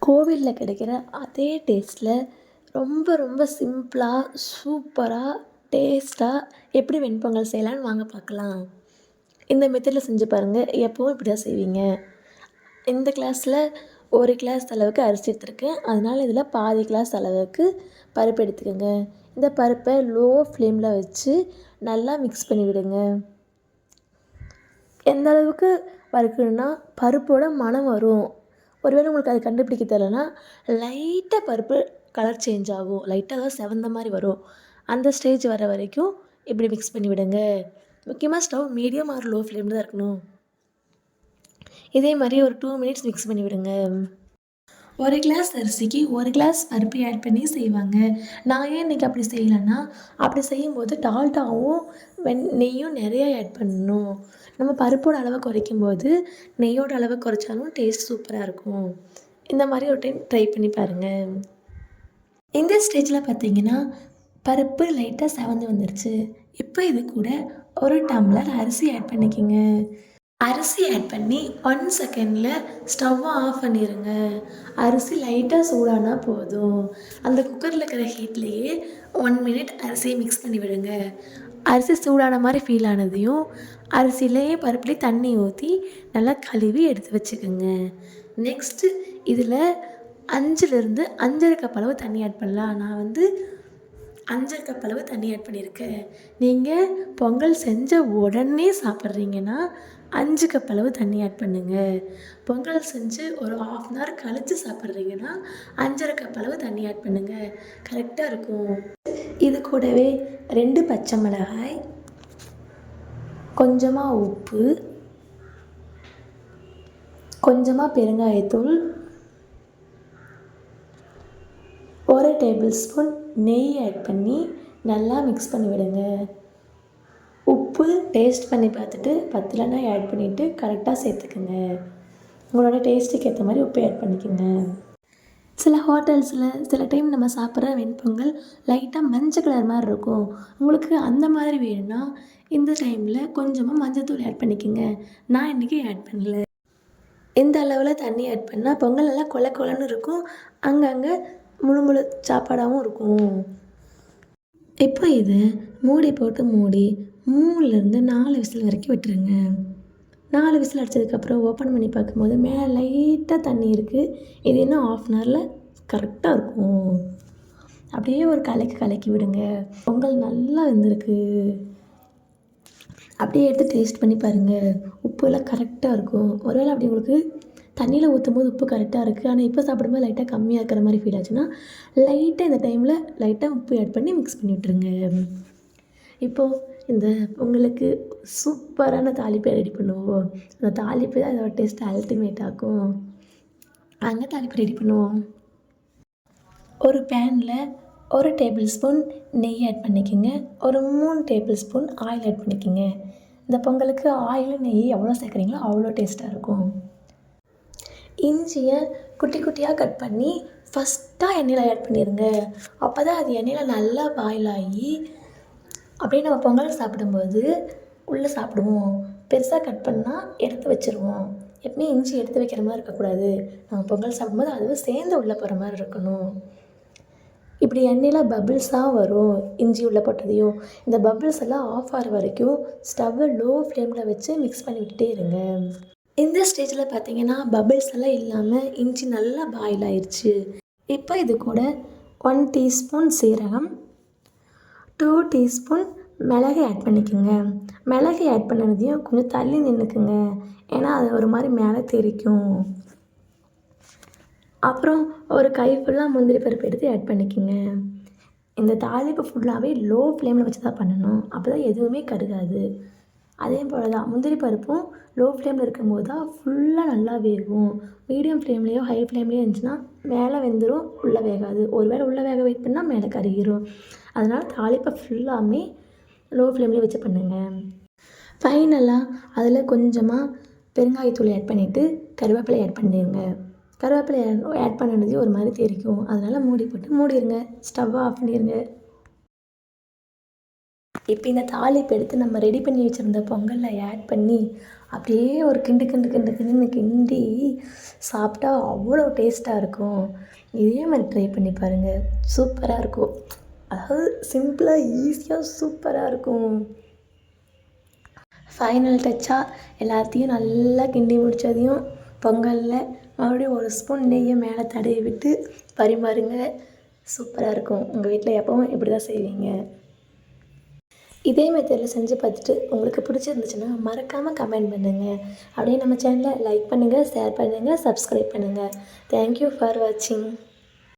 கோவிலில் கிடைக்கிற அதே டேஸ்ட்டில் ரொம்ப ரொம்ப சிம்பிளாக சூப்பராக டேஸ்ட்டாக எப்படி வெண்பொங்கல் செய்யலான்னு வாங்க பார்க்கலாம். இந்த மெத்தடில் செஞ்சு பாருங்கள். எப்போவும் இப்படி தான் செய்வீங்க. இந்த கிளாஸில் 1 கிளாஸ் அளவுக்கு அரிசி எடுத்துருக்கேன். அதனால் இதில் பாதி கிளாஸ் அளவுக்கு பருப்பு எடுத்துக்கோங்க. இந்த பருப்பை லோ ஃப்ளேமில் வச்சு நல்லா மிக்ஸ் பண்ணி விடுங்க. எந்த அளவுக்கு வறுக்கணுன்னா பருப்போட மணம் வரும். ஒருவேளை உங்களுக்கு அது கண்டுபிடிக்க தெரியலனா லைட்டாக பருப்பு கலர் சேஞ்ச் ஆகும். லைட்டாக தான் செவந்த மாதிரி வரும். அந்த ஸ்டேஜ் வர வரைக்கும் இப்படி மிக்ஸ் பண்ணி விடுங்க. முக்கியமாக ஸ்டவ் மீடியம் ஆர் லோ ஃப்ளேமில் தான் இருக்கணும். இதே மாதிரி ஒரு 2 மினிட்ஸ் மிக்ஸ் பண்ணி விடுங்க. 1 கிளாஸ் அரிசிக்கு 1 கிளாஸ் பருப்பு ஆட் பண்ணி செய்வாங்க. நான் ஏன் இன்றைக்கி அப்படி செய்யலைன்னா, அப்படி செய்யும்போது டால்டாவும் நெய்யும் நிறையா ஆட் பண்ணணும். நம்ம பருப்போட அளவை குறைக்கும்போது நெய்யோட அளவை குறைச்சாலும் டேஸ்ட் சூப்பராக இருக்கும். இந்த மாதிரி ஒரு டைம் ட்ரை பண்ணி பாருங்கள். இந்த ஸ்டேஜில் பார்த்தீங்கன்னா பருப்பு லைட்டாக செவந்து வந்துருச்சு. இப்போ இது கூட 1 டம்ளர் அரிசி ஆட் பண்ணிக்கோங்க. அரிசி ஆட் பண்ணி 1 செகண்டில் ஸ்டவ்வை ஆஃப் பண்ணிடுங்க. அரிசி லைட்டாக சூடானா போதும். அந்த குக்கரில் இருக்கிற ஹீட்லேயே 1 மினிட் அரிசியை மிக்ஸ் பண்ணி விடுங்க. அரிசி சூடான மாதிரி ஃபீல் ஆனதையும் அரிசியிலேயே பருப்புலேயே தண்ணி ஊற்றி நல்லா கழுவி எடுத்து வச்சுக்கோங்க. நெக்ஸ்ட்டு இதில் 5லேருந்து 5.5 கப் அளவு தண்ணி ஆட் பண்ணலாம். நான் 5 கப் அளவு தண்ணி ஆட் பண்ணியிருக்கேன். நீங்கள் பொங்கல் செஞ்ச உடனே சாப்பிட்றீங்கன்னா 5 கப் அளவு தண்ணி ஆட் பண்ணுங்கள். பொங்கல் செஞ்சு ஒரு 1/2 அன் ஹவர் கழித்து சாப்பிட்றீங்கன்னா 5.5 கப் அளவு தண்ணி ஆட் பண்ணுங்கள். கரெக்டாக இருக்கும். இது கூடவே 2 பச்சை மிளகாய், கொஞ்சமாக உப்பு, கொஞ்சமாக பெருங்காயத்தூள், 1 டேபிள் ஸ்பூன் நெய் ஆட் பண்ணி நல்லா மிக்ஸ் பண்ணி விடுங்க. உப்பு டேஸ்ட் பண்ணி பார்த்துட்டு பத்தலைன்னா ஆட் பண்ணிவிட்டு கரெக்டாக சேர்த்துக்குங்க. உங்களோட டேஸ்ட்டுக்கு ஏற்ற மாதிரி உப்பு ஆட் பண்ணிக்கோங்க. சில ஹோட்டல்ஸில் சில டைம் நம்ம சாப்பிட்ற வெண்பொங்கல் லைட்டாக மஞ்சள் கலர் மாதிரி இருக்கும். உங்களுக்கு அந்த மாதிரி வேணும்னா இந்த டைமில் கொஞ்சமாக மஞ்சள்தூள் ஆட் பண்ணிக்கோங்க. நான் இன்றைக்கி ஆட் பண்ணல. இந்த அளவில் தண்ணி ஆட் பண்ணால் பொங்கல் நல்லா கொல கொலன்னு இருக்கும். அங்கங்கே முழு முழு சாப்பாடாகவும் இருக்கும். இப்போ இதை மூடி போட்டு மூடி 3லேருந்து 4 விசில் வரைக்கும் விட்டுருங்க. 4 விசில் அடித்ததுக்கப்புறம் ஓப்பன் பண்ணி பார்க்கும்போது மேலே லைட்டாக தண்ணி இருக்குது. இது இன்னும் 1/2 அன் ஹவரில் கரெக்டாக இருக்கும். அப்படியே ஒரு கலக்கி விடுங்க. பொங்கல் நல்லா வெந்திருக்கு. அப்படியே எடுத்து டேஸ்ட் பண்ணி பாருங்கள். உப்புலாம் கரெக்டாக இருக்கும். ஒருவேளை அப்படி உங்களுக்கு தண்ணியில் ஊற்றும்போது உப்பு கரெக்டாக இருக்குது, ஆனால் இப்போ சாப்பிடும்போது லைட்டாக கம்மியாக இருக்கிற மாதிரி ஃபீல் ஆச்சுன்னா லைட்டாக இந்த டைமில் லைட்டாக உப்பு ஆட் பண்ணி மிக்ஸ் பண்ணி விட்டுருங்க. இப்போது இந்த பொங்கலுக்கு சூப்பரான தாளிப்பை ரெடி பண்ணுவோம். அந்த தாளிப்பு தான் அதோட டேஸ்ட் அல்டிமேட் ஆக்கும். அங்கே தாளிப்பு ரெடி பண்ணுவோம். ஒரு பேனில் 1 டேபிள் ஸ்பூன் நெய் ஆட் பண்ணிக்கோங்க. ஒரு 3 டேபிள் ஸ்பூன் ஆயில் ஆட் பண்ணிக்கோங்க. இந்த பொங்கலுக்கு ஆயில் நெய் எவ்வளோ சேர்க்குறீங்களோ அவ்வளோ டேஸ்ட்டாக இருக்கும். இஞ்சியை குட்டி குட்டியாக கட் பண்ணி ஃபஸ்ட்டாக எண்ணெயில் ஆட் பண்ணிடுங்க. அப்போ தான் அது எண்ணெயில் நல்லா பாயில் ஆகி அப்படியே நம்ம பொங்கல் சாப்பிடும்போது உள்ளே சாப்பிடுவோம். பெருசாக கட் பண்ணால் எடுத்து வச்சுருவோம். எப்பவுமே இஞ்சி எடுத்து வைக்கிற மாதிரி இருக்கக்கூடாது. நம்ம பொங்கல் சாப்பிடும்போது அதுவும் சேர்ந்து உள்ளே போகிற மாதிரி இருக்கணும். இப்படி எண்ணெயில் பபிள்ஸாக வரும் இஞ்சி உள்ளே போட்டதையும். இந்த பபிள்ஸ் எல்லாம் ஆஃப் ஆகிற வரைக்கும் ஸ்டவ்வை லோ ஃப்ளேமில் வச்சு மிக்ஸ் பண்ணி விட்டுட்டே இருங்க. இந்த ஸ்டேஜில் பார்த்தீங்கன்னா பபிள்ஸ் எல்லாம் இல்லாமல் இஞ்சி நல்லா பாயில் ஆயிடுச்சு. இப்போ இது கூட 1 டீஸ்பூன் சீரகம், 2 டீஸ்பூன் மிளகு ஆட் பண்ணிக்கோங்க. மிளகு ஆட் பண்ணதையும் கொஞ்சம் தள்ளி நின்றுக்குங்க. ஏன்னா அது ஒரு மாதிரி மேலே தெரிக்கும். அப்புறம் ஒரு கை ஃபுல்லாக முந்திரி பருப்பு எடுத்து ஆட் பண்ணிக்கோங்க. இந்த தாளிப்பு ஃபுல்லாகவே லோ ஃப்ளேமில் வச்சு தான் பண்ணணும். அப்போ தான் எதுவுமே கருகாது. அதே போல் தான் முந்திரி பருப்பும் லோ ஃப்ளேமில் இருக்கும்போது தான் ஃபுல்லாக நல்லா வேகும். மீடியம் ஃப்ளேம்லேயோ ஹை ஃப்ளேம்லேயோ இருந்துச்சுன்னா மேலே வெந்துடும், உள்ளே வேகாது. ஒரு வேளை உள்ளே வேக வெயிட் பண்ணால் மேலே கருகிரும். அதனால் தாளிப்பை ஃபுல்லாமே லோ ஃப்ளேம்லேயே வச்சு பண்ணுங்கள். ஃபைனலாக அதில் கொஞ்சமாக பெருங்காயத்தூள் ஆட் பண்ணிவிட்டு கருவேப்பிலை ஆட் பண்ணிடுங்க. கருவேப்பிலை ஆட் பண்ணினதையும் ஒரு மாதிரி தெரிக்கும். அதனால் மூடி போட்டு மூடிடுங்க. ஸ்டவ்வை ஆஃப் பண்ணிடுங்க. இப்போ இந்த தாளிப்பு எடுத்து நம்ம ரெடி பண்ணி வச்சுருந்த பொங்கலில் ஆட் பண்ணி அப்படியே ஒரு கிண்டு கிண்டு கிண்டு கிண்டுன்னு கிண்டி சாப்பிட்டா அவ்வளோ டேஸ்ட்டாக இருக்கும். இதே மாதிரி ட்ரை பண்ணி பாருங்கள், சூப்பராக இருக்கும். அதாவது சிம்பிளாக ஈஸியாக சூப்பராக இருக்கும். ஃபைனல் டச்சாக எல்லாத்தையும் நல்லா கிண்டி முடித்ததையும் பொங்கலில் மறுபடியும் ஒரு ஸ்பூன் நெய்யை மேலே தடவி விட்டு பரிமாறுங்க. சூப்பராக இருக்கும். உங்கள் வீட்டில் எப்பவும் இப்படி தான் செய்வீங்க. இதே மெத்தடில் செஞ்சு பார்த்துட்டு உங்களுக்கு பிடிச்சிருந்துச்சுன்னா மறக்காமல் கமெண்ட் பண்ணுங்கள். அப்படியே நம்ம சேனலை லைக் பண்ணுங்கள், ஷேர் பண்ணுங்கள், சப்ஸ்கிரைப் பண்ணுங்கள். தேங்க்யூ ஃபார் வாட்சிங்.